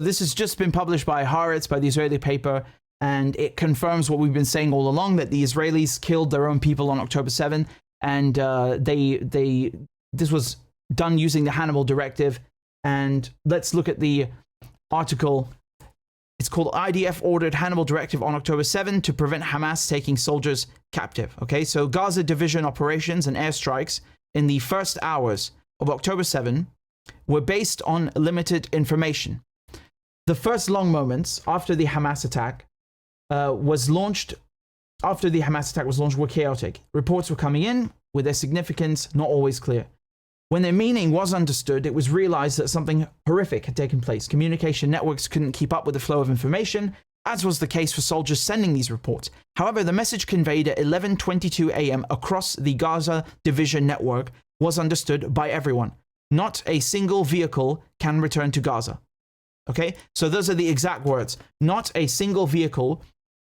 This has just been published by Haaretz, by the Israeli paper, and it confirms what we've been saying all along, that the Israelis killed their own people on October 7, and this was done using the Hannibal directive. And let's look at the article. It's called IDF ordered Hannibal directive on October 7 to prevent Hamas taking soldiers captive. Okay, so Gaza division operations and airstrikes in the first hours of October 7 were based on limited information. The first long moments after the Hamas attack was launched were chaotic. Reports were coming in with their significance not always clear. When their meaning was understood, it was realized that something horrific had taken place. Communication networks couldn't keep up with the flow of information, as was the case for soldiers sending these reports. However, the message conveyed at 11:22 a.m. across the Gaza division network was understood by everyone. Not a single vehicle can return to Gaza. Okay, so those are the exact words. Not a single vehicle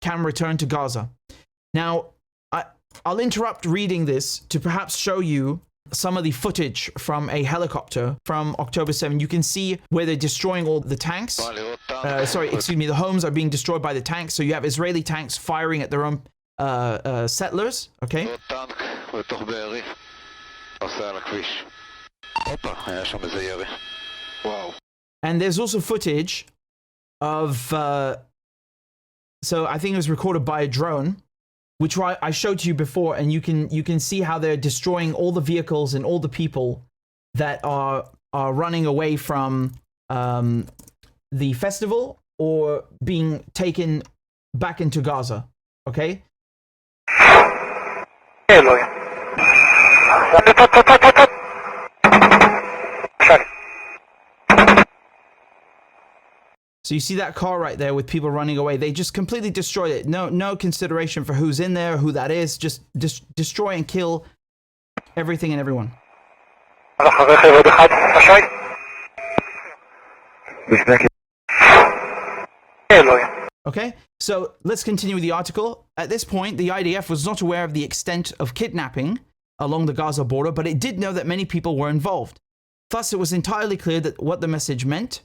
can return to Gaza. Now, I'll interrupt reading this to perhaps show you some of the footage from a helicopter from October 7. You can see where they're destroying all the tanks. The homes are being destroyed by the tanks. So you have Israeli tanks firing at their own settlers. Okay. And there's also footage of, so I think it was recorded by a drone, which I showed to you before, and you can see how they're destroying all the vehicles and all the people that are running away from the festival or being taken back into Gaza. Okay. So you see that car right there with people running away. They just completely destroyed it. No consideration for who's in there, who that is. Just destroy and kill everything and everyone. Okay, so let's continue with the article. At this point, the IDF was not aware of the extent of kidnapping along the Gaza border, but it did know that many people were involved. Thus, it was entirely clear that what the message meant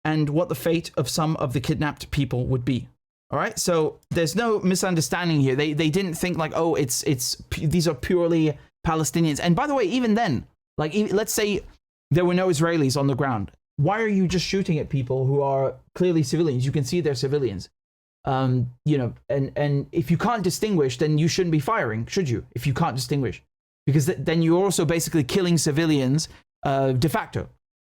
and what the fate of some of the kidnapped people would be. All right, so there's no misunderstanding here. They didn't think like, oh, these are purely Palestinians. And by the way, even then, like, let's say there were no Israelis on the ground. Why are you just shooting at people who are clearly civilians? You can see they're civilians. And if you can't distinguish, then you shouldn't be firing, should you? If you can't distinguish, because then you're also basically killing civilians de facto.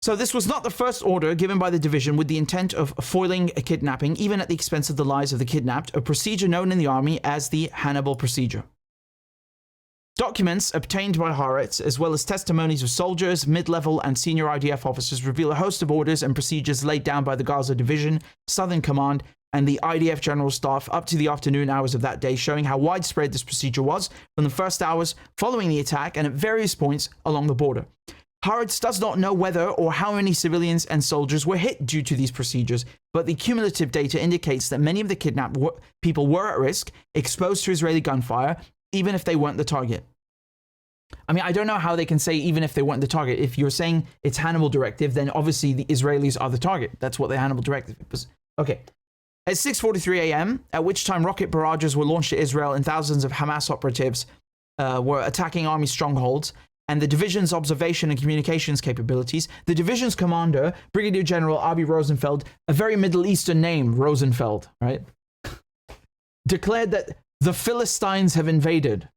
So this was not the first order given by the division with the intent of foiling a kidnapping, even at the expense of the lives of the kidnapped, a procedure known in the army as the Hannibal procedure. Documents obtained by Haaretz, as well as testimonies of soldiers, mid-level and senior IDF officers, reveal a host of orders and procedures laid down by the Gaza Division, Southern Command, and the IDF General Staff up to the afternoon hours of that day, showing how widespread this procedure was from the first hours following the attack and at various points along the border. Haaretz does not know whether or how many civilians and soldiers were hit due to these procedures, but the cumulative data indicates that many of the kidnapped people were at risk, exposed to Israeli gunfire, even if they weren't the target. I mean, I don't know how they can say even if they weren't the target. If you're saying it's Hannibal directive, then obviously the Israelis are the target. That's what the Hannibal directive was. Okay. At 6:43 a.m., at which time rocket barrages were launched at Israel and thousands of Hamas operatives were attacking army strongholds, and the division's observation and communications capabilities, the division's commander, Brigadier General Abi Rosenfeld, a very Middle Eastern name, Rosenfeld, right, declared that the Philistines have invaded.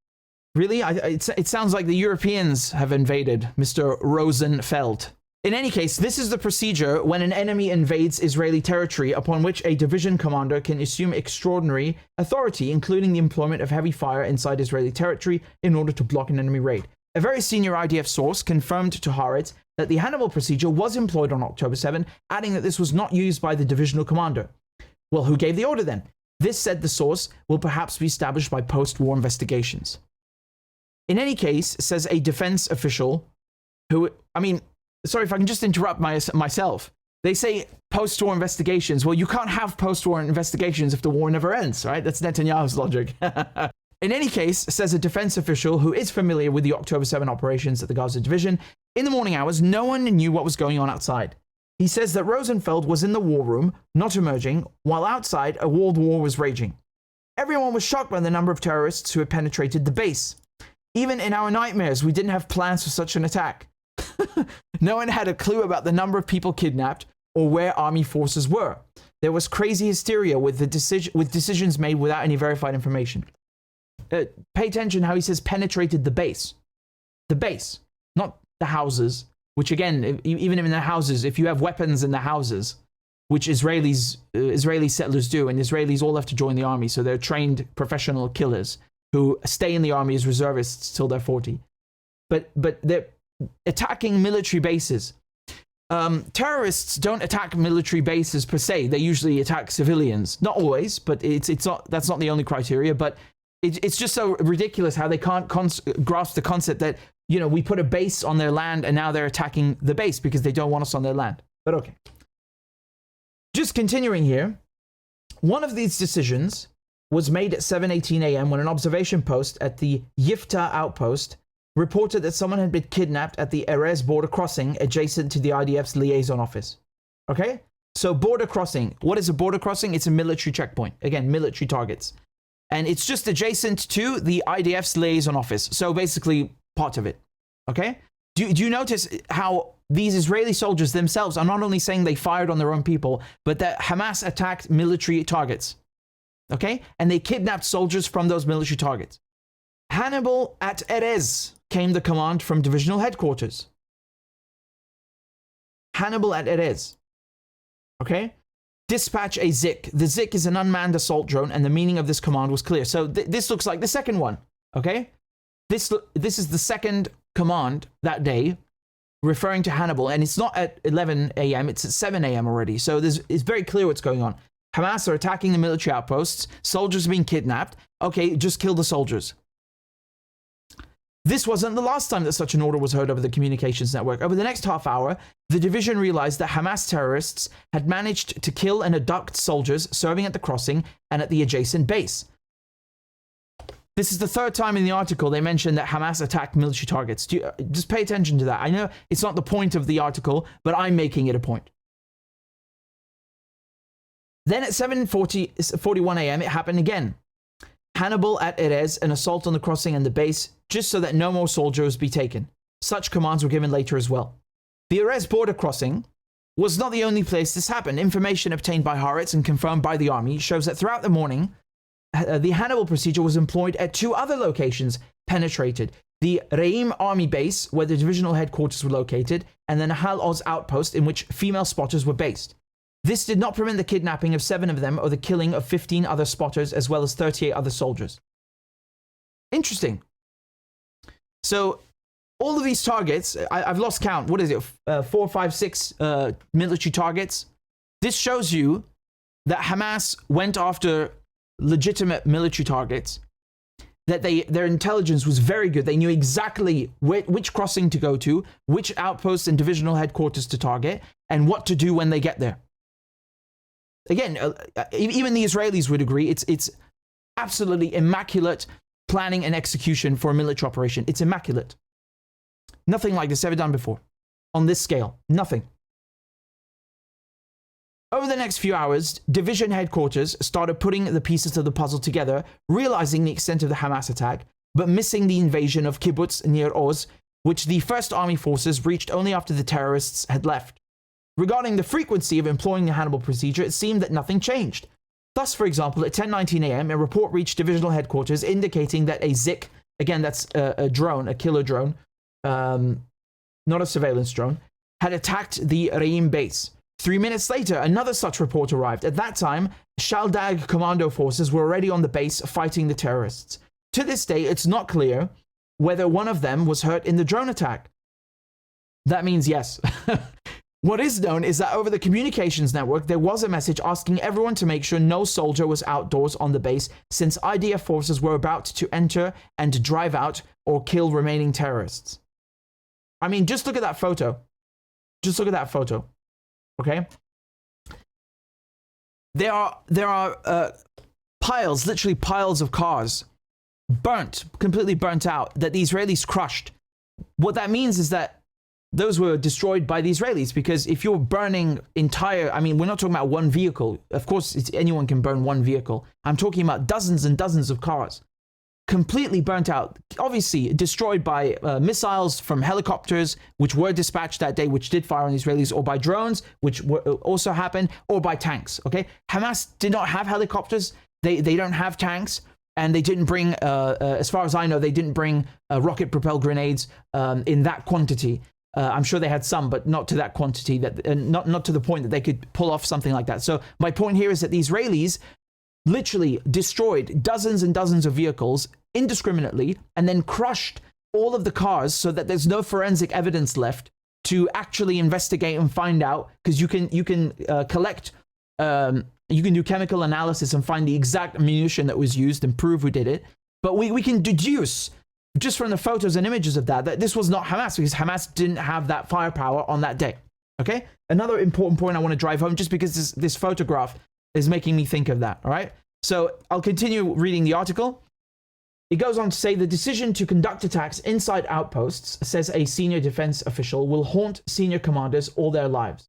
Really? It sounds like the Europeans have invaded, Mr. Rosenfeld. In any case, this is the procedure when an enemy invades Israeli territory upon which a division commander can assume extraordinary authority, including the employment of heavy fire inside Israeli territory in order to block an enemy raid. A very senior IDF source confirmed to Haaretz that the Hannibal procedure was employed on October 7, adding that this was not used by the divisional commander. Well, who gave the order then? This, said the source, will perhaps be established by post-war investigations. In any case, says a defense official who, I mean, sorry if I can just interrupt myself. They say post-war investigations. Well, you can't have post-war investigations if the war never ends, right? That's Netanyahu's logic. In any case, says a defense official who is familiar with the October 7 operations at the Gaza Division, in the morning hours, no one knew what was going on outside. He says that Rosenfeld was in the war room, not emerging, while outside a world war was raging. Everyone was shocked by the number of terrorists who had penetrated the base. Even in our nightmares, we didn't have plans for such an attack. No one had a clue about the number of people kidnapped or where army forces were. There was crazy hysteria with decisions made without any verified information. Pay attention how he says penetrated the base. The base, not the houses, which again, even in the houses, if you have weapons in the houses, which Israeli settlers do, and Israelis all have to join the army, so they're trained professional killers who stay in the army as reservists till they're 40. But they're attacking military bases. Terrorists don't attack military bases per se. They usually attack civilians. Not always, but that's not the only criteria. But it's just so ridiculous how they can't grasp the concept that, we put a base on their land and now they're attacking the base because they don't want us on their land. But okay. Just continuing here, one of these decisions was made at 7:18 a.m. when an observation post at the Yifta outpost reported that someone had been kidnapped at the Erez border crossing adjacent to the IDF's liaison office. Okay? So border crossing. What is a border crossing? It's a military checkpoint. Again, military targets. And it's just adjacent to the IDF's liaison office. So basically part of it. Okay? Do you notice how these Israeli soldiers themselves are not only saying they fired on their own people, but that Hamas attacked military targets? Okay? And they kidnapped soldiers from those military targets. Hannibal at Erez came the command from divisional headquarters. Hannibal at Erez. Okay? Dispatch a Zik. The Zik is an unmanned assault drone, and the meaning of this command was clear. So this looks like the second one. Okay? This is the second command that day, referring to Hannibal, and it's not at 11 a.m., it's at 7 a.m. already. So it's very clear what's going on. Hamas are attacking the military outposts. Soldiers are being kidnapped. Okay, just kill the soldiers. This wasn't the last time that such an order was heard over the communications network. Over the next half hour, the division realized that Hamas terrorists had managed to kill and abduct soldiers serving at the crossing and at the adjacent base. This is the third time in the article they mentioned that Hamas attacked military targets. Just pay attention to that. I know it's not the point of the article, but I'm making it a point. Then at 7:41 a.m., it happened again. Hannibal at Erez, an assault on the crossing and the base, just so that no more soldiers be taken. Such commands were given later as well. The Erez border crossing was not the only place this happened. Information obtained by Haaretz and confirmed by the army shows that throughout the morning, the Hannibal procedure was employed at two other locations penetrated. The Reim army base, where the divisional headquarters were located, and the Nahal Oz outpost, in which female spotters were based. This did not prevent the kidnapping of 7 of them or the killing of 15 other spotters, as well as 38 other soldiers. Interesting. So, all of these targets, I've lost count. What is it? 4, 5, 6 military targets. This shows you that Hamas went after legitimate military targets, that their intelligence was very good. They knew exactly which crossing to go to, which outposts and divisional headquarters to target, and what to do when they get there. Again, even the Israelis would agree, it's absolutely immaculate planning and execution for a military operation. It's immaculate. Nothing like this ever done before. On this scale, nothing. Over the next few hours, division headquarters started putting the pieces of the puzzle together, realizing the extent of the Hamas attack, but missing the invasion of kibbutz near Oz, which the First Army forces reached only after the terrorists had left. Regarding the frequency of employing the Hannibal procedure, it seemed that nothing changed. Thus, for example, at 10:19 a.m., a report reached divisional headquarters indicating that a Zik, again, that's a drone, a killer drone, not a surveillance drone, had attacked the Reim base. 3 minutes later, another such report arrived. At that time, Shaldag commando forces were already on the base fighting the terrorists. To this day, it's not clear whether one of them was hurt in the drone attack. That means yes. What is known is that over the communications network, there was a message asking everyone to make sure no soldier was outdoors on the base, since IDF forces were about to enter and drive out or kill remaining terrorists. I mean, just look at that photo. Just look at that photo. Okay? There are piles, literally piles of cars, burnt, completely burnt out, that the Israelis crushed. What that means is that those were destroyed by the Israelis, because if you're burning entire, I mean, we're not talking about one vehicle. Of course, anyone can burn one vehicle. I'm talking about dozens and dozens of cars, completely burnt out, obviously destroyed by missiles from helicopters, which were dispatched that day, which did fire on the Israelis, or by drones, which also happened, or by tanks, okay? Hamas did not have helicopters. They don't have tanks. And they didn't bring, as far as I know, they didn't bring rocket-propelled grenades in that quantity. I'm sure they had some, but not to that quantity, not to the point that they could pull off something like that. So my point here is that the Israelis literally destroyed dozens and dozens of vehicles indiscriminately, and then crushed all of the cars so that there's no forensic evidence left to actually investigate and find out, because you can collect. You can do chemical analysis and find the exact ammunition that was used and prove who did it. But we can deduce, just from the photos and images of that this was not Hamas, because Hamas didn't have that firepower on that day. Okay? Another important point I want to drive home, just because this photograph is making me think of that. All right? So I'll continue reading the article. It goes on to say, the decision to conduct attacks inside outposts, says a senior defense official, will haunt senior commanders all their lives.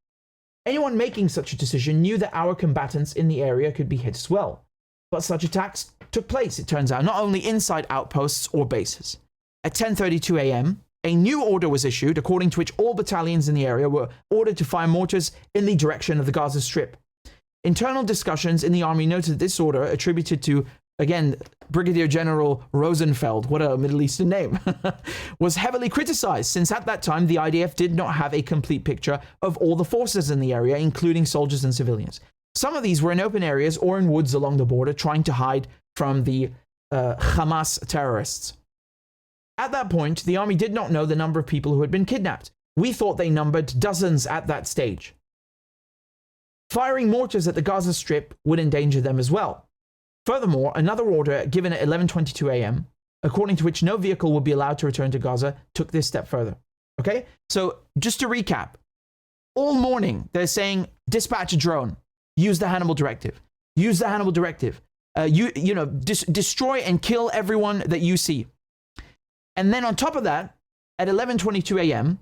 Anyone making such a decision knew that our combatants in the area could be hit as well. But such attacks took place, it turns out, not only inside outposts or bases. At 10:32 a.m., a new order was issued, according to which all battalions in the area were ordered to fire mortars in the direction of the Gaza Strip. Internal discussions in the army noted this order, attributed to, again, Brigadier General Rosenfeld, what a Middle Eastern name, was heavily criticized, since at that time the IDF did not have a complete picture of all the forces in the area, including soldiers and civilians. Some of these were in open areas or in woods along the border, trying to hide from the Hamas terrorists. At that point, the army did not know the number of people who had been kidnapped. We thought they numbered dozens at that stage. Firing mortars at the Gaza Strip would endanger them as well. Furthermore, another order given at 11:22 a.m., according to which no vehicle would be allowed to return to Gaza, took this step further. Okay? So, just to recap, all morning they're saying, dispatch a drone, use the Hannibal directive, use the Hannibal directive, destroy and kill everyone that you see. And then on top of that, at 11:22 a.m.,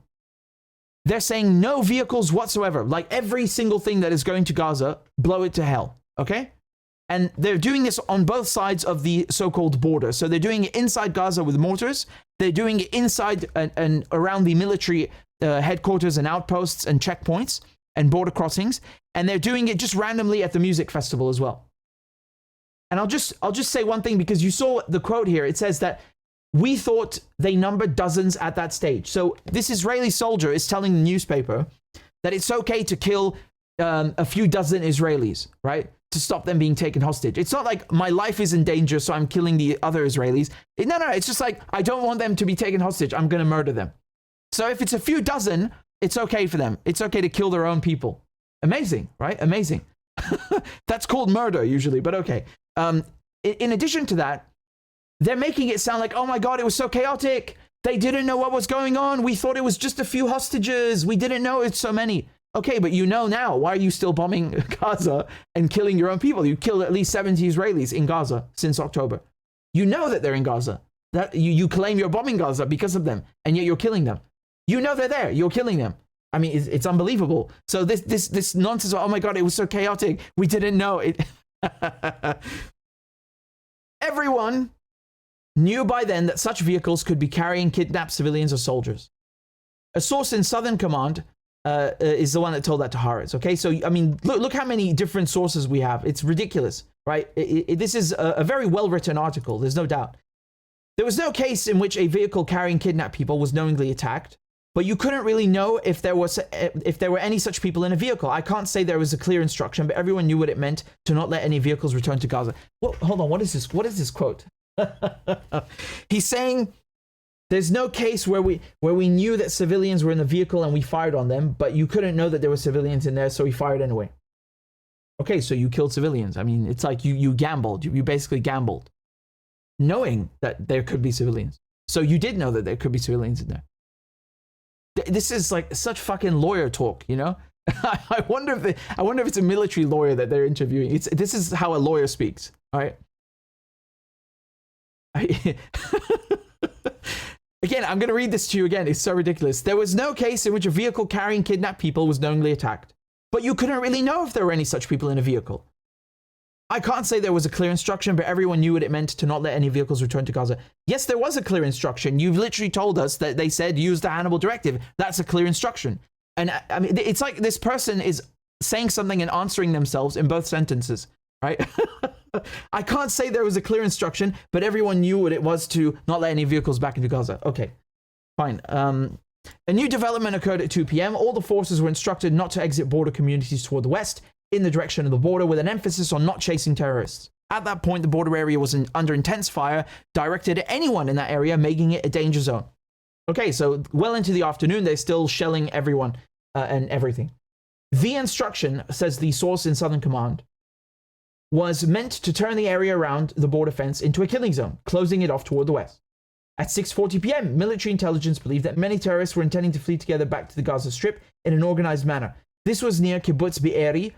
they're saying no vehicles whatsoever, like every single thing that is going to Gaza, blow it to hell. Okay? And they're doing this on both sides of the so-called border. So they're doing it inside Gaza with mortars. They're doing it inside and around the military headquarters and outposts and checkpoints and border crossings. And they're doing it just randomly at the music festival as well. And I'll just say one thing, because you saw the quote here. It says that we thought they numbered dozens at that stage. So this Israeli soldier is telling the newspaper that it's okay to kill a few dozen Israelis, right? To stop them being taken hostage. It's not like my life is in danger, so I'm killing the other Israelis. No, it's just like, I don't want them to be taken hostage. I'm going to murder them. So if it's a few dozen, it's okay for them. It's okay to kill their own people. Amazing, right? Amazing. That's called murder usually, but okay. In addition to that, they're making it sound like, oh my God, it was so chaotic. They didn't know what was going on. We thought it was just a few hostages. We didn't know it's so many. Okay, but you know now. Why are you still bombing Gaza and killing your own people? You killed at least 70 Israelis in Gaza since October. You know that they're in Gaza. That you claim you're bombing Gaza because of them, and yet you're killing them. You know they're there. You're killing them. I mean, it's unbelievable. So this nonsense of, oh my God, it was so chaotic. We didn't know it. Everyone knew by then that such vehicles could be carrying kidnapped civilians or soldiers. A source in Southern Command is the one that told that to Haaretz. Okay, so I mean, look how many different sources we have. It's ridiculous, right? This is a very well-written article. There's no doubt. There was no case in which a vehicle carrying kidnapped people was knowingly attacked, but you couldn't really know if there were any such people in a vehicle. I can't say there was a clear instruction, but everyone knew what it meant to not let any vehicles return to Gaza. Well, hold on. What is this? What is this quote? He's saying, there's no case where we knew that civilians were in the vehicle and we fired on them, but you couldn't know that there were civilians in there, so we fired anyway. Okay, so you killed civilians. I mean, it's like you gambled. You basically gambled, knowing that there could be civilians. So you did know that there could be civilians in there. This is like such fucking lawyer talk, you know? I wonder if it's a military lawyer that they're interviewing. This is how a lawyer speaks, all right? Again, I'm going to read this to you again. It's so ridiculous. There was no case in which a vehicle carrying kidnapped people was knowingly attacked. But you couldn't really know if there were any such people in a vehicle. I can't say there was a clear instruction, but everyone knew what it meant to not let any vehicles return to Gaza. Yes, there was a clear instruction. You've literally told us that they said use the Hannibal directive. That's a clear instruction. And I mean, it's like this person is saying something and answering themselves in both sentences, right? I can't say there was a clear instruction, but everyone knew what it was to not let any vehicles back into Gaza. Okay, fine. A new development occurred at 2 p.m. All the forces were instructed not to exit border communities toward the west in the direction of the border, with an emphasis on not chasing terrorists. At that point, the border area was under intense fire directed at anyone in that area, making it a danger zone. Okay, so well into the afternoon, they're still shelling everyone and everything. The instruction, says the source in Southern Command, was meant to turn the area around the border fence into a killing zone, closing it off toward the west. At 6:40 p.m., military intelligence believed that many terrorists were intending to flee together back to the Gaza Strip in an organized manner. This was near Kibbutz Be'eri,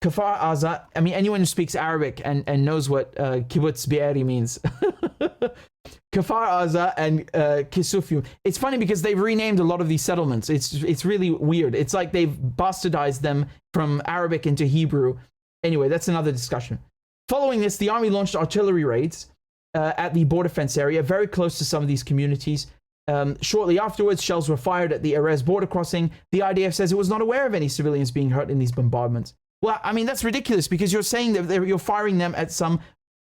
Kfar Aza. I mean, anyone who speaks Arabic and knows what Kibbutz Be'eri means. Kfar Aza and Kisufim. It's funny because they've renamed a lot of these settlements. It's really weird. It's like they've bastardized them from Arabic into Hebrew. Anyway, that's another discussion. Following this, the army launched artillery raids at the border fence area, very close to some of these communities. Shortly afterwards, shells were fired at the Erez border crossing. The IDF says it was not aware of any civilians being hurt in these bombardments. Well, I mean, that's ridiculous because you're saying that you're firing them at some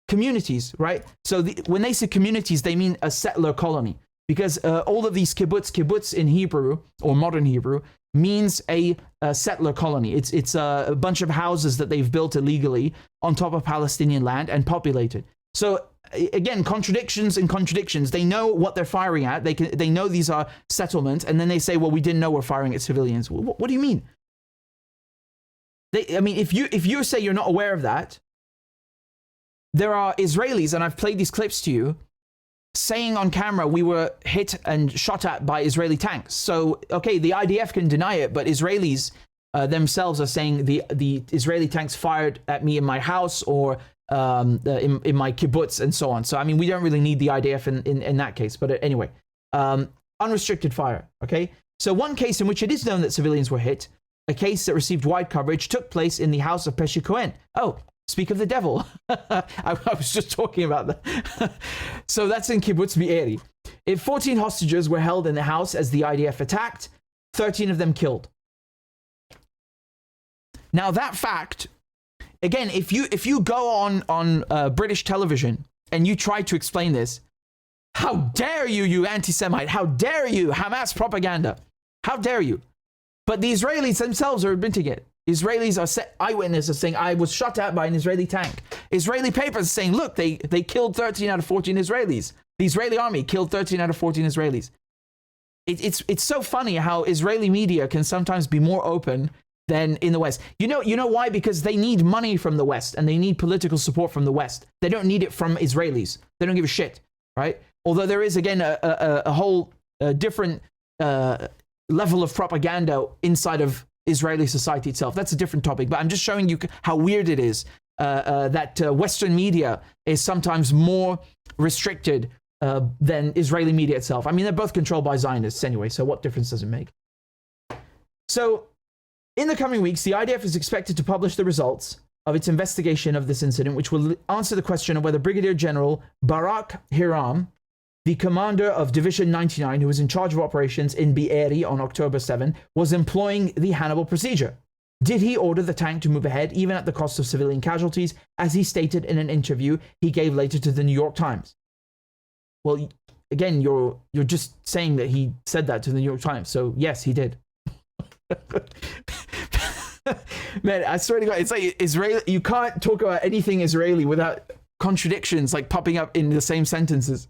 communities, right? So when they say communities, they mean a settler colony, because all of these kibbutz in Hebrew or modern Hebrew means a settler colony. It's a bunch of houses that they've built illegally on top of Palestinian land and populated. So again, contradictions and contradictions. They know what they're firing at. They know these are settlements, and then they say, well, we didn't know we're firing at civilians. What do you mean? I mean, if you say you're not aware of that, there are Israelis, and I've played these clips to you, saying on camera we were hit and shot at by Israeli tanks. So, okay, the IDF can deny it, but Israelis themselves are saying the Israeli tanks fired at me in my house or in my kibbutz and so on. So, I mean, we don't really need the IDF in that case. But anyway, unrestricted fire, okay? So one case in which it is known that civilians were hit, a case that received wide coverage, took place in the house of Pesci Cohen. Oh, speak of the devil. I was just talking about that. So that's in Kibbutz Be'eri. 14 hostages were held in the house as the IDF attacked, 13 of them killed. Now that fact, again, if you go on British television and you try to explain this, how dare you, you anti-Semite? How dare you, Hamas propaganda? How dare you? But the Israelis themselves are admitting it. Israelis are eyewitnesses saying, I was shot at by an Israeli tank. Israeli papers are saying, look, they killed 13 out of 14 Israelis. The Israeli army killed 13 out of 14 Israelis. It's so funny how Israeli media can sometimes be more open than in the West. You know why? Because they need money from the West and they need political support from the West. They don't need it from Israelis. They don't give a shit, right? Although there is, again, a whole different level of propaganda inside of Israeli society itself. That's a different topic, but I'm just showing you how weird it is that Western media is sometimes more restricted than Israeli media itself. I mean, they're both controlled by Zionists anyway, so what difference does it make? So, in the coming weeks, the IDF is expected to publish the results of its investigation of this incident, which will answer the question of whether Brigadier General Barak Hiram, the commander of Division 99, who was in charge of operations in Be'eri on October 7, was employing the Hannibal procedure. Did he order the tank to move ahead, even at the cost of civilian casualties, as he stated in an interview he gave later to the New York Times? Well, again, you're just saying that he said that to the New York Times, so yes, he did. Man, I swear to God, it's like Israeli. You can't talk about anything Israeli without contradictions like popping up in the same sentences.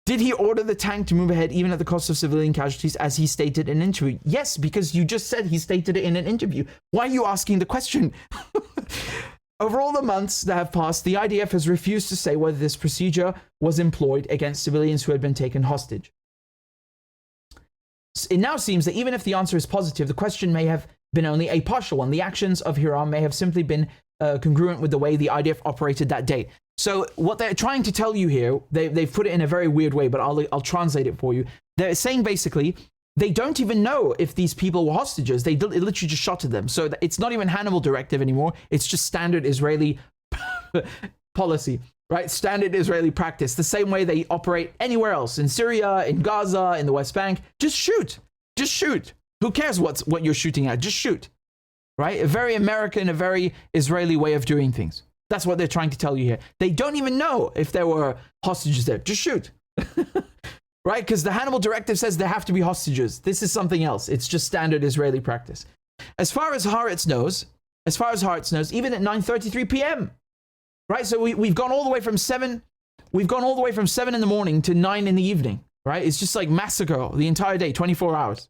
Did he order the tank to move ahead even at the cost of civilian casualties, as he stated in an interview? Yes, because you just said he stated it in an interview. Why are you asking the question? Over all the months that have passed, the IDF has refused to say whether this procedure was employed against civilians who had been taken hostage. It now seems that even if the answer is positive, the question may have been only a partial one. The actions of Hiram may have simply been congruent with the way the IDF operated that day. So what they're trying to tell you here, they've put it in a very weird way, but I'll translate it for you. They're saying basically they don't even know if these people were hostages. They literally just shot at them. So it's not even Hannibal directive anymore. It's just standard Israeli policy, right? Standard Israeli practice. The same way they operate anywhere else, in Syria, in Gaza, in the West Bank. Just shoot. Just shoot. Who cares what you're shooting at? Just shoot, right? A very American, a very Israeli way of doing things. That's what they're trying to tell you here. They don't even know if there were hostages there. Just shoot. Right? Because the Hannibal directive says there have to be hostages. This is something else. It's just standard Israeli practice. As far as Haaretz knows, even at 9:33 p.m., right? So we've gone all the way from 7 in the morning to 9 in the evening, right? It's just like massacre the entire day, 24 hours.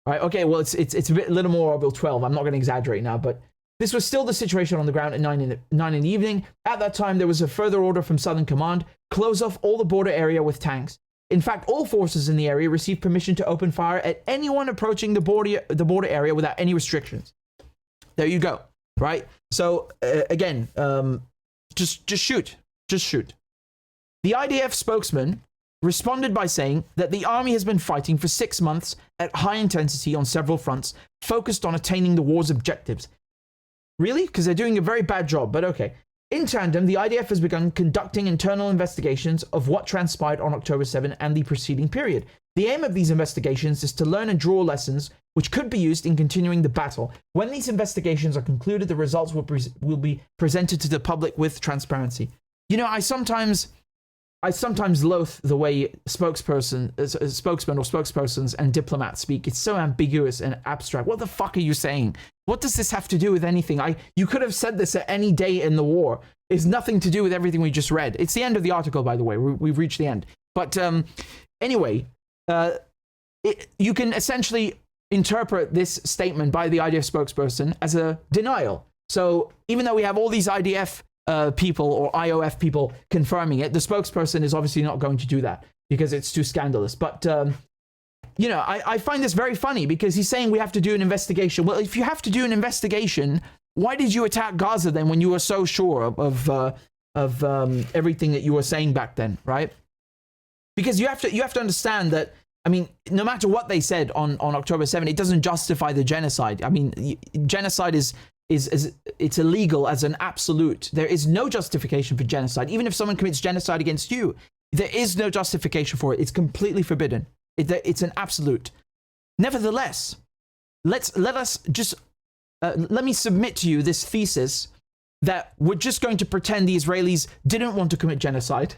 Right? Okay, well, it's a little more about 12. I'm not going to exaggerate now, but this was still the situation on the ground at 9 in the evening. At that time, there was a further order from Southern Command, close off all the border area with tanks. In fact, all forces in the area received permission to open fire at anyone approaching the border area without any restrictions. There you go, right? So, again, just shoot. Just shoot. The IDF spokesman responded by saying that the army has been fighting for 6 months at high intensity on several fronts, focused on attaining the war's objectives. Really? Because they're doing a very bad job, but okay. In tandem, the IDF has begun conducting internal investigations of what transpired on October 7 and the preceding period. The aim of these investigations is to learn and draw lessons which could be used in continuing the battle. When these investigations are concluded, the results will be presented to the public with transparency. You know, I sometimes loathe the way spokesmen or spokespersons and diplomats speak. It's so ambiguous and abstract. What the fuck are you saying? What does this have to do with anything? You could have said this at any day in the war. It's nothing to do with everything we just read. It's the end of the article, by the way. We've reached the end. But anyway, you can essentially interpret this statement by the IDF spokesperson as a denial. So even though we have all these IDF people or IOF people confirming it, the spokesperson is obviously not going to do that because it's too scandalous. But, you know, I find this very funny because he's saying we have to do an investigation. Well, if you have to do an investigation, why did you attack Gaza then when you were so sure of everything that you were saying back then, right? Because you have to understand that, I mean, no matter what they said on October 7, it doesn't justify the genocide. I mean, genocide is it's illegal as an absolute. There is no justification for genocide. Even if someone commits genocide against you, there is no justification for it. It's completely forbidden. It's an absolute. Nevertheless, let me submit to you this thesis that we're just going to pretend the Israelis didn't want to commit genocide,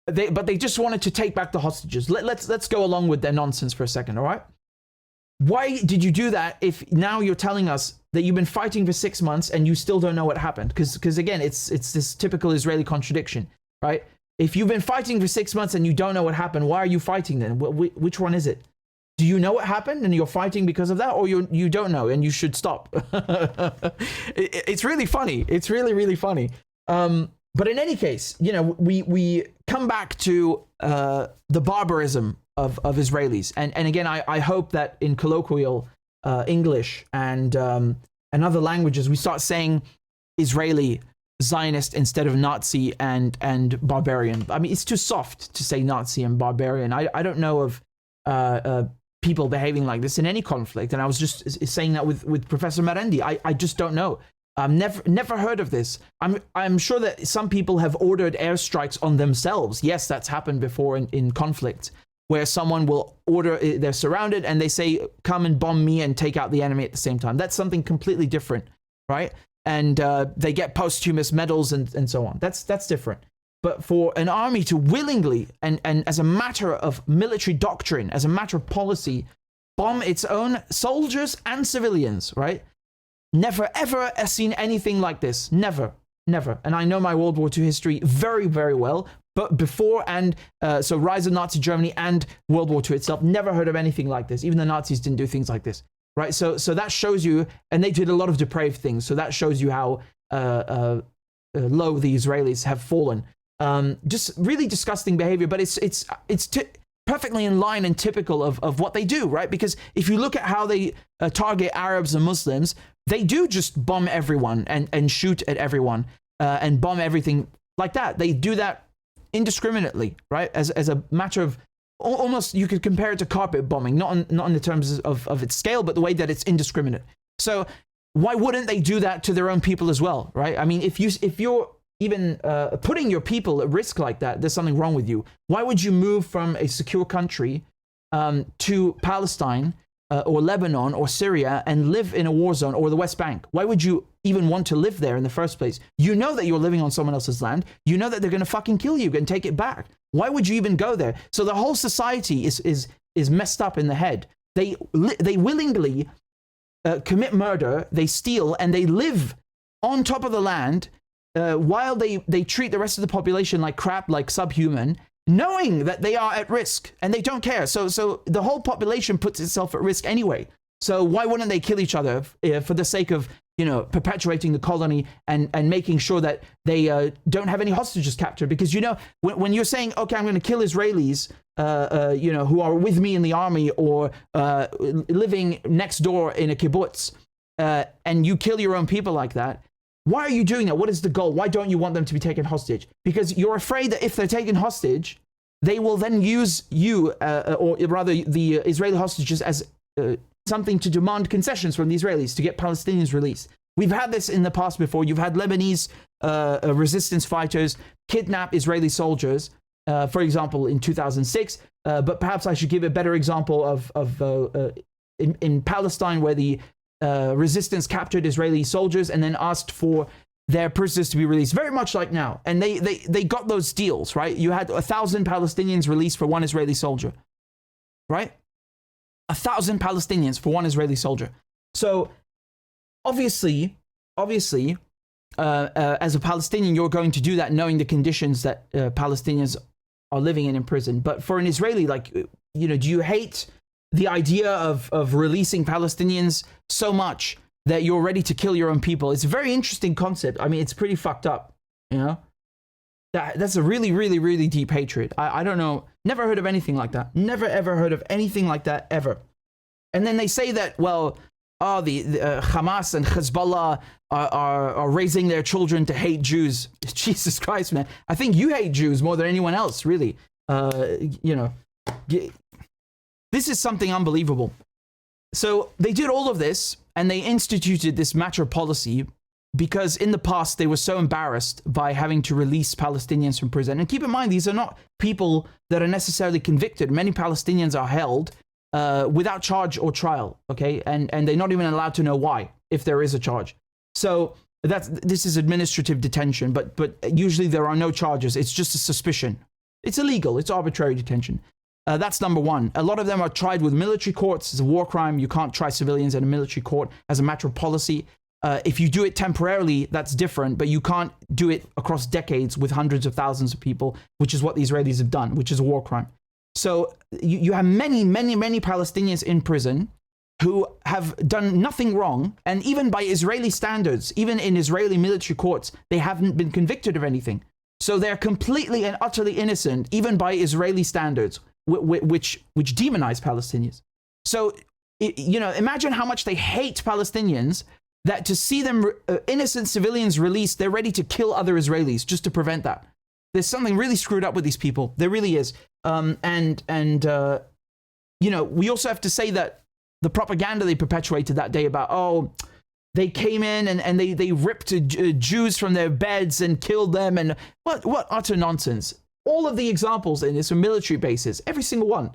but they just wanted to take back the hostages. Let's go along with their nonsense for a second, all right? Why did you do that if now you're telling us that you've been fighting for 6 months and you still don't know what happened? Because again, it's this typical Israeli contradiction, right? If you've been fighting for 6 months and you don't know what happened, why are you fighting then? Which one is it? Do you know what happened and you're fighting because of that, or you don't know and you should stop? It's really funny. It's really, really funny. But in any case, you know, we come back to the barbarism of Israelis. And again, I hope that in colloquial English and other languages, we start saying Israeli, Zionist instead of Nazi and barbarian. I mean, it's too soft to say Nazi and barbarian. I don't know of people behaving like this in any conflict. And I was just saying that with Professor Marendi. I just don't know. Never heard of this. I'm sure that some people have ordered airstrikes on themselves. Yes, that's happened before in conflict, where someone will order, they're surrounded and they say, come and bomb me and take out the enemy at the same time. That's something completely different, right? And they get posthumous medals and so on. That's different. But for an army to willingly and as a matter of military doctrine, as a matter of policy, bomb its own soldiers and civilians, right? Never, ever seen anything like this. Never. And I know my World War II history very, very well. But before so rise of Nazi Germany and World War II itself, never heard of anything like this. Even the Nazis didn't do things like this, right? So that shows you, and they did a lot of depraved things. So that shows you how low the Israelis have fallen. Just really disgusting behavior, but it's perfectly in line and typical of what they do, right? Because if you look at how they target Arabs and Muslims, they do just bomb everyone and shoot at everyone and bomb everything like that. They do that indiscriminately, right? As a matter of, almost you could compare it to carpet bombing, not in the terms of its scale, but the way that it's indiscriminate. So why wouldn't they do that to their own people as well, right? I mean, if you're even putting your people at risk like that, there's something wrong with you. Why would you move from a secure country to Palestine or Lebanon or Syria and live in a war zone, or the West Bank? Why would you even want to live there in the first place? You know that you're living on someone else's land. You know that they're going to fucking kill you and take it back. Why would you even go there? So the whole society is messed up in the head. They willingly commit murder, they steal, and they live on top of the land while they treat the rest of the population like crap, like subhuman, knowing that they are at risk, and they don't care. So the whole population puts itself at risk anyway. So why wouldn't they kill each other for the sake of, perpetuating the colony and making sure that they don't have any hostages captured? Because, when you're saying, okay, I'm going to kill Israelis, who are with me in the army or living next door in a kibbutz, and you kill your own people like that, why are you doing that? What is the goal? Why don't you want them to be taken hostage? Because you're afraid that if they're taken hostage, they will then use you, or rather the Israeli hostages, as something to demand concessions from the Israelis to get Palestinians released. We've had this in the past before. You've had Lebanese resistance fighters kidnap Israeli soldiers, for example, in 2006. But perhaps I should give a better example of in Palestine, where the resistance captured Israeli soldiers and then asked for their prisoners to be released, very much like now. And they got those deals, right? You had 1,000 Palestinians released for one Israeli soldier, right? 1,000 Palestinians for one Israeli soldier. So obviously, as a Palestinian, you're going to do that knowing the conditions that Palestinians are living in prison. But for an Israeli, do you hate the idea of releasing Palestinians so much that you're ready to kill your own people? It's a very interesting concept. I mean, it's pretty fucked up, That's a really, really, really deep hatred. I don't know. Never heard of anything like that. Never, ever heard of anything like that, ever. And then they say that, well, the Hamas and Hezbollah are raising their children to hate Jews. Jesus Christ, man. I think you hate Jews more than anyone else, really. This is something unbelievable. So they did all of this, and they instituted this matter policy because in the past they were so embarrassed by having to release Palestinians from prison. And keep in mind, these are not people that are necessarily convicted. Many Palestinians are held without charge or trial, okay? And they're not even allowed to know why, if there is a charge. So this is administrative detention, but usually there are no charges. It's just a suspicion. It's illegal. It's arbitrary detention. That's number one. A lot of them are tried with military courts. It's a war crime. You can't try civilians in a military court as a matter of policy. If you do it temporarily, that's different, but you can't do it across decades with hundreds of thousands of people, which is what the Israelis have done, which is a war crime. So you have many, many, many Palestinians in prison who have done nothing wrong, and even by Israeli standards, even in Israeli military courts, they haven't been convicted of anything. So they're completely and utterly innocent, even by Israeli standards, which demonize Palestinians. So, imagine how much they hate Palestinians, that to see them, innocent civilians released, they're ready to kill other Israelis just to prevent that. There's something really screwed up with these people. There really is. We also have to say that the propaganda they perpetuated that day about, they came in and they ripped Jews from their beds and killed them, and what utter nonsense. All of the examples in this are military bases. Every single one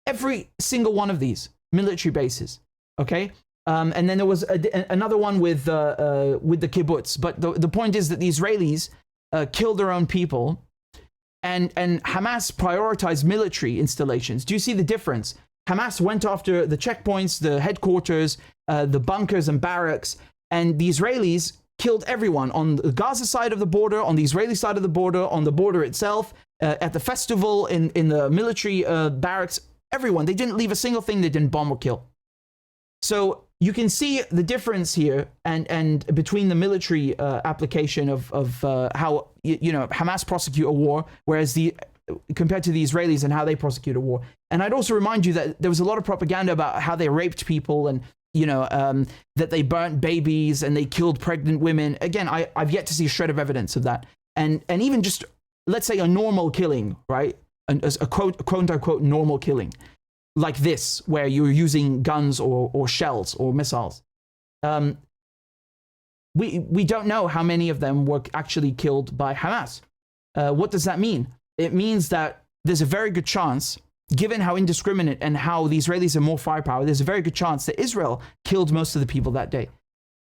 of these military bases. Okay. And then there was another one with the kibbutz. But the point is that the Israelis killed their own people, and Hamas prioritized military installations. Do you see the difference? Hamas went after the checkpoints, the headquarters, the bunkers and barracks, and the Israelis killed everyone on the Gaza side of the border, on the Israeli side of the border, on the border itself, at the festival, in the military barracks, everyone. They didn't leave a single thing they didn't bomb or kill. So you can see the difference here, and between the military application of how Hamas prosecute a war, whereas compared to the Israelis and how they prosecute a war. And I'd also remind you that there was a lot of propaganda about how they raped people and that they burnt babies and they killed pregnant women. Again, I've yet to see a shred of evidence of that. and even just, let's say, a normal killing, right? A quote unquote normal killing, like this, where you're using guns or shells or missiles. We don't know how many of them were actually killed by Hamas. What does that mean? It means that there's a very good chance, given how indiscriminate and how the Israelis have more firepower, there's a very good chance that Israel killed most of the people that day.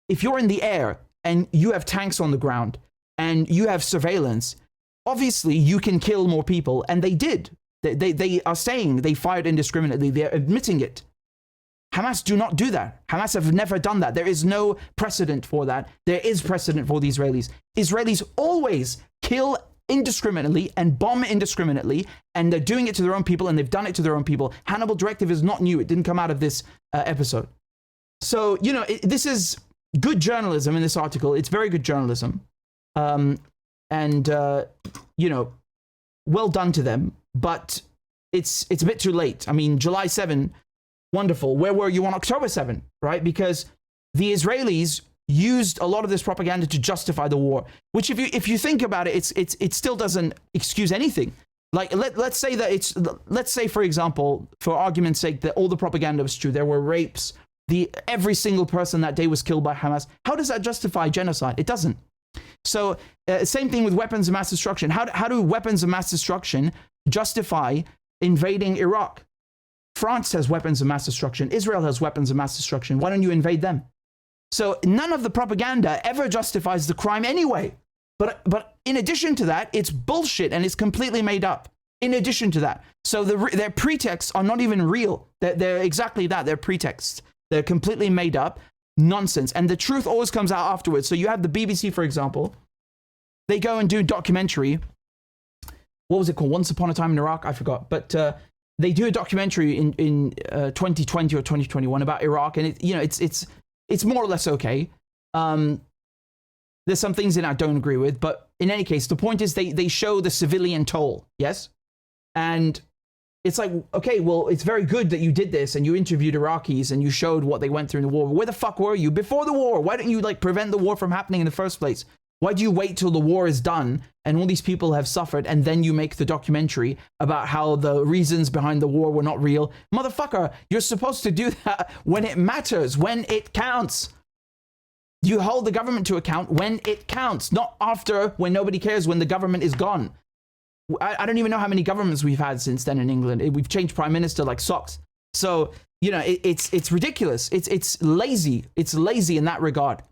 If you're in the air and you have tanks on the ground and you have surveillance, obviously you can kill more people, and they did. They are saying they fired indiscriminately. They're admitting it. Hamas do not do that. Hamas have never done that. There is no precedent for that. There is precedent for the Israelis. Israelis always kill indiscriminately and bomb indiscriminately, and they're doing it to their own people, and they've done it to their own people. Hannibal directive is not new. It didn't come out of this episode. So, you know, this is good journalism in this article. It's very good journalism. You know, well done to them, but it's a bit too late. I mean, July 7, wonderful. Where were you on October 7, right? Because the Israelis used a lot of this propaganda to justify the war, which if you think about it, it still doesn't excuse anything. Like, let's say, for example, for argument's sake, that all the propaganda was true. There were rapes. Every single person that day was killed by Hamas. How does that justify genocide? It doesn't. So same thing with weapons of mass destruction. How do weapons of mass destruction justify invading Iraq? France has weapons of mass destruction. Israel has weapons of mass destruction. Why don't you invade them? So none of the propaganda ever justifies the crime anyway. But in addition to that, it's bullshit and it's completely made up. In addition to that. So their pretexts are not even real. They're exactly that. They're pretexts. They're completely made up nonsense. And the truth always comes out afterwards. So you have the BBC, for example. They go and do a documentary. What was it called? Once Upon a Time in Iraq? I forgot. But they do a documentary in 2020 or 2021 about Iraq. And it's more or less okay. There's some things in it I don't agree with. But in any case, the point is they show the civilian toll. Yes? And it's like, okay, well, it's very good that you did this and you interviewed Iraqis and you showed what they went through in the war. Where the fuck were you before the war? Why didn't you prevent the war from happening in the first place? Why do you wait till the war is done and all these people have suffered and then you make the documentary about how the reasons behind the war were not real? Motherfucker, you're supposed to do that when it matters, when it counts. You hold the government to account when it counts, not after, when nobody cares, when the government is gone. I don't even know how many governments we've had since then in England. We've changed prime minister like socks. So, you know, it's ridiculous. It's lazy. It's lazy in that regard.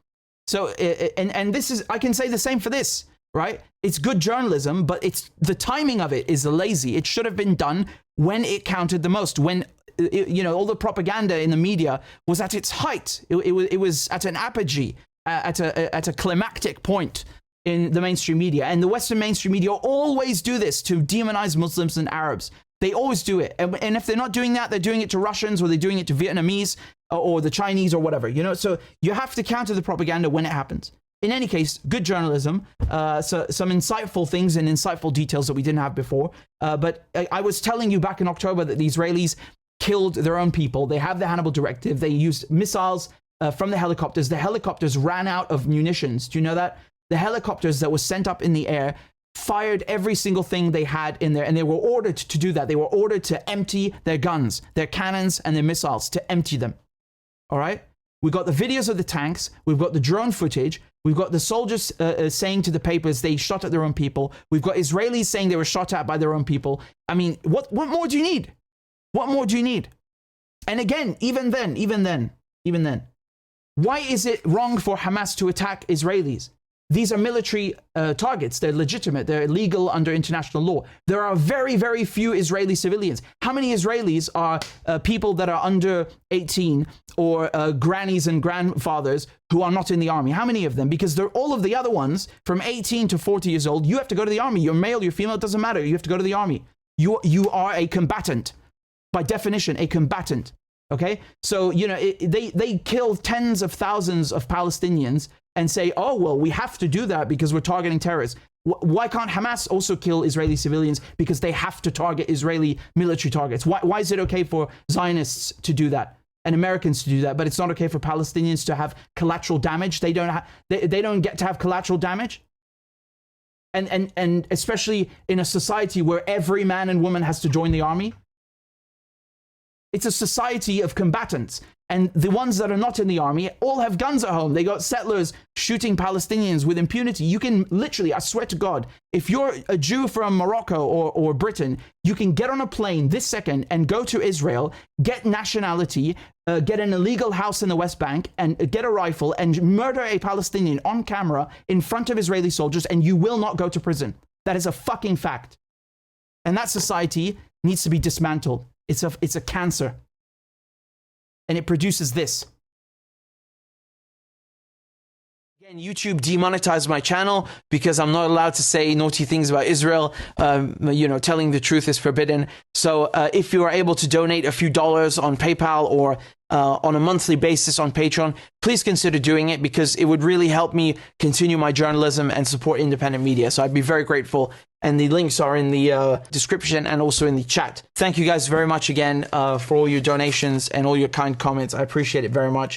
So, and this is, I can say the same for this, right? It's good journalism, but the timing of it is lazy. It should have been done when it counted the most, when, you know, all the propaganda in the media was at its height. It was at an apogee, at a climactic point in the mainstream media. And the Western mainstream media always do this to demonize Muslims and Arabs. They always do it. And if they're not doing that, they're doing it to Russians or they're doing it to Vietnamese or the Chinese or whatever, you know? So you have to counter the propaganda when it happens. In any case, good journalism, so some insightful things and insightful details that we didn't have before. But I was telling you back in October that the Israelis killed their own people. They have the Hannibal directive. They used missiles from the helicopters. The helicopters ran out of munitions. Do you know that? The helicopters that were sent up in the air fired every single thing they had in there, and they were ordered to do that. They were ordered to empty their guns, their cannons, and their missiles, to empty them. All right? We've got the videos of the tanks. We've got the drone footage. We've got the soldiers saying to the papers they shot at their own people. We've got Israelis saying they were shot at by their own people. I mean, what more do you need? What more do you need? And again, even then, why is it wrong for Hamas to attack Israelis? These are military targets. They're legitimate. They're legal under international law. There are very, very few Israeli civilians. How many Israelis are people that are under 18 or grannies and grandfathers who are not in the army? How many of them? Because they're all of the other ones from 18 to 40 years old. You have to go to the army. You're male, you're female, it doesn't matter. You have to go to the army. You are a combatant. By definition, a combatant. Okay? So, you know, they kill tens of thousands of Palestinians and say, oh, well, we have to do that because we're targeting terrorists. Why can't Hamas also kill Israeli civilians? Because they have to target Israeli military targets. Why is it okay for Zionists to do that and Americans to do that, but it's not okay for Palestinians to have collateral damage? They don't get to have collateral damage? And especially in a society where every man and woman has to join the army. It's a society of combatants. And the ones that are not in the army all have guns at home. They got settlers shooting Palestinians with impunity. You can literally, I swear to God, if you're a Jew from Morocco or Britain, you can get on a plane this second and go to Israel, get nationality, get an illegal house in the West Bank, and get a rifle and murder a Palestinian on camera in front of Israeli soldiers, and you will not go to prison. That is a fucking fact. And that society needs to be dismantled. It's a cancer. And it produces this. Again, YouTube demonetized my channel because I'm not allowed to say naughty things about Israel. Telling the truth is forbidden. So if you are able to donate a few dollars on PayPal or on a monthly basis on Patreon, please consider doing it, because it would really help me continue my journalism and support independent media. So I'd be very grateful. And the links are in the description and also in the chat. Thank you guys very much again for all your donations and all your kind comments. I appreciate it very much.